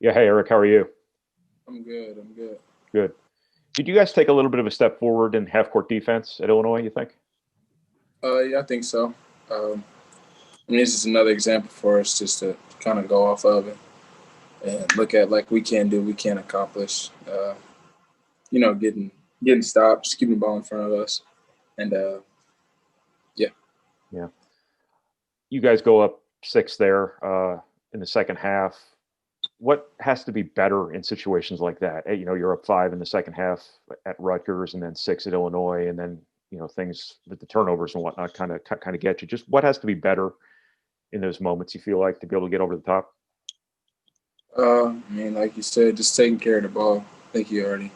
Yeah. Hey, Eric, how are you? I'm good. I'm good. Good. Did you guys take a little bit of a step forward in half court defense at Illinois, you think? Yeah, I think so. This is another example for us just to kind of go off of it and look at like we can do, we can accomplish. Getting stops, keeping the ball in front of us, and yeah. Yeah. You guys go up six there in the second half. What has to be better in situations like that? You're up five in the second half at Rutgers and then six at Illinois, and then, things with the turnovers and whatnot kind of get you. Just what has to be better in those moments, you feel like, to be able to get over the top? Like you said, just taking care of the ball. I think you already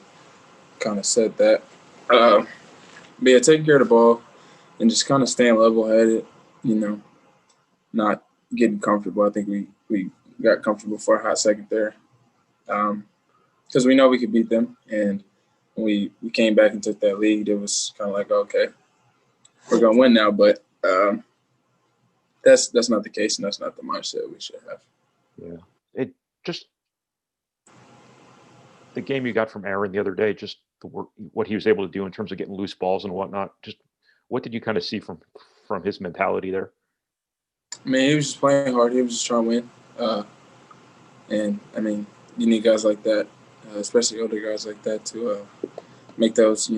kind of said that. Uh, but yeah, taking care of the ball and just kind of staying level headed. You know, not getting comfortable. I think we got comfortable for a hot second there. Because we know we could beat them. And when we came back and took that lead, it was kind of like, okay, we're gonna win now. But that's not the case, and that's not the mindset we should have. Yeah. It just the game you got from Aaron the other day, just the work, what he was able to do in terms of getting loose balls and whatnot. Just what did you kind of see from his mentality there? I mean, he was just playing hard. He was just trying to win. And I mean, you need guys like that, especially older guys like that, to make those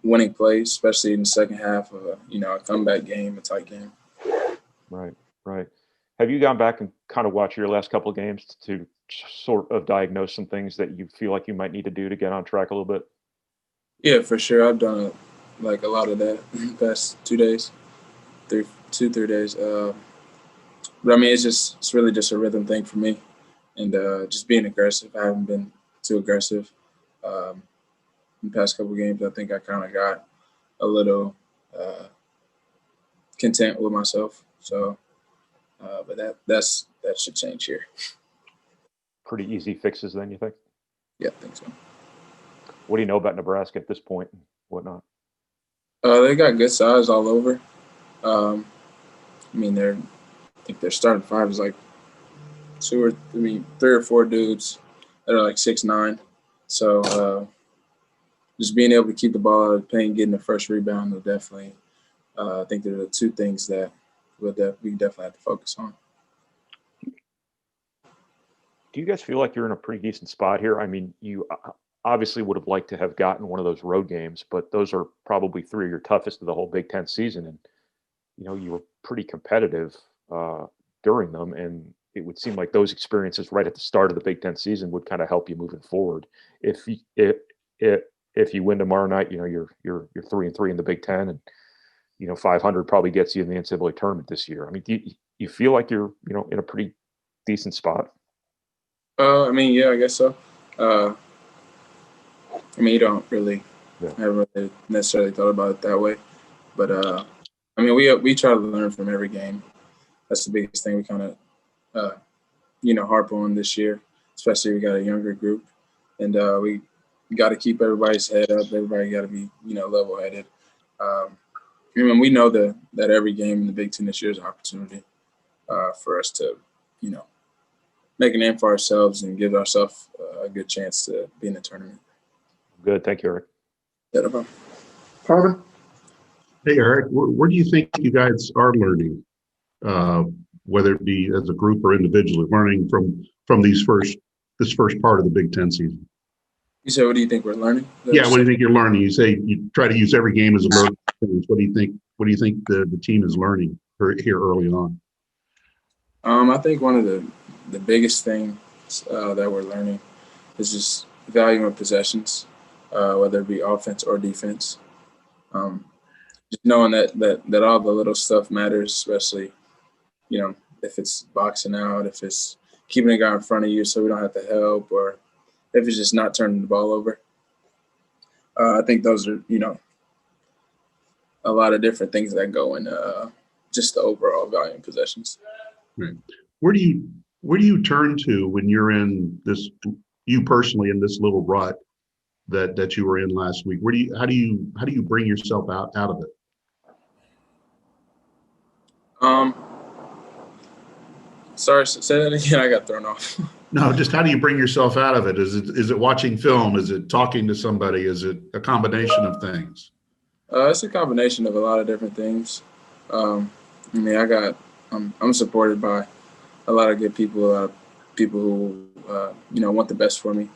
winning plays, especially in the second half of a comeback game, a tight game. Right, right. Have you gone back and kind of watched your last couple of games to sort of diagnose some things that you feel like you might need to do to get on track a little bit? Yeah, for sure. I've done like a lot of that in the past 2 days, 3 days. But I mean, it's really just a rhythm thing for me, and just being aggressive. I haven't been too aggressive in the past couple of games. I think I kind of got a little uh, content with myself. So, but that should change here. Pretty easy fixes then, you think? Yeah, I think so. What do you know about Nebraska at this point and whatnot? They got good size all over. Um, I mean, I think their starting five is like three or four dudes that are like 6'9". So just being able to keep the ball out of the paint, getting the first rebound, will definitely. I think they're the two things that we definitely have to focus on. Do you guys feel like you're in a pretty decent spot here? I mean, you obviously would have liked to have gotten one of those road games, but those are probably three of your toughest of the whole Big Ten season, and you were pretty competitive uh, during them, and it would seem like those experiences right at the start of the Big Ten season would kind of help you moving forward. If you, if if you win tomorrow night, you're 3-3 in the Big Ten, and 500 probably gets you in the NCAA tournament this year. I mean, do you feel like you're in a pretty decent spot? I mean, yeah, I guess so. Uh, I mean, you don't really, Yeah. I haven't really necessarily thought about it that way, but I mean, we try to learn from every game. That's the biggest thing we kind of uh, harp on this year, especially we got a younger group, and we got to keep everybody's head up. Everybody got to be level headed. I mean, we know that every game in the Big Ten this year is an opportunity for us to you know make a name for ourselves and give ourselves a good chance to be in the tournament. Good. Thank you, Eric. Yeah, no problem. Pardon? Hey, Eric, where do you think you guys are learning, uh, whether it be as a group or individually, learning from this first part of the Big Ten season? You said, what do you think we're learning? Yeah, what do you think you're learning? You say you try to use every game as a learning experience. What do you think? What do you think the team is learning here early on? I think one of the biggest things that we're learning is just valuing possessions, whether it be offense or defense. Um, just knowing that all the little stuff matters, especially if it's boxing out, if it's keeping a guy in front of you so we don't have to help, or if it's just not turning the ball over. I think those are a lot of different things that go in just the overall value in possessions. Right. Where do you where do you turn to when you're in this, you personally, in this little rut that you were in last week? Where do you how do you bring yourself out of it? Um, Sorry, say that again. I got thrown off. No, just how do you bring yourself out of it? Is it watching film? Is it talking to somebody? Is it a combination of things? It's a combination of a lot of different things. I mean, I'm supported by a lot of good people, people who want the best for me,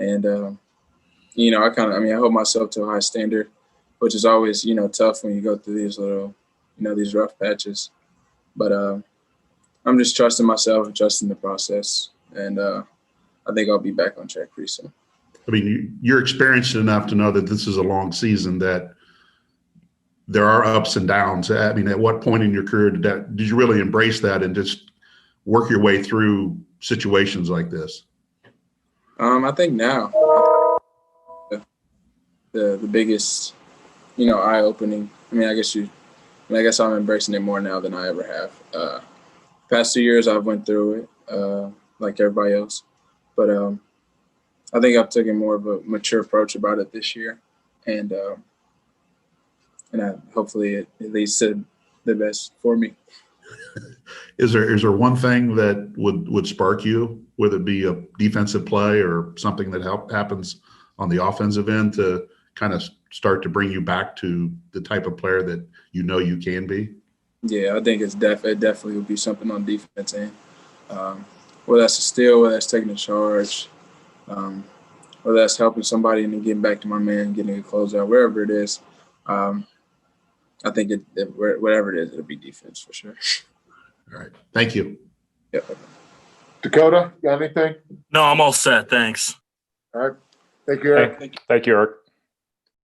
and I hold myself to a high standard, which is always tough when you go through these little these rough patches. But I'm just trusting myself and trusting the process, and I think I'll be back on track pretty soon. I mean, you're experienced enough to know that this is a long season, that there are ups and downs. I mean, at what point in your career did you really embrace that and just work your way through situations like this? I think now the biggest eye opening. I guess I'm embracing it more now than I ever have. Past 2 years I've went through it like everybody else, but I think I've taken more of a mature approach about it this year, and hopefully it leads to the best for me. Is there one thing that would spark you, whether it be a defensive play or something that happens on the offensive end, to kind of start to bring you back to the type of player that you can be? Yeah, I think it definitely would be something on defense end. Whether that's a steal, whether that's taking a charge, whether that's helping somebody and then getting back to my man, getting a closeout, wherever it is. I think whatever it is, it'll be defense for sure. All right. Thank you. Yeah. Dakota, got anything? No, I'm all set. Thanks. All right. Thank you, Eric. Thank you, Eric.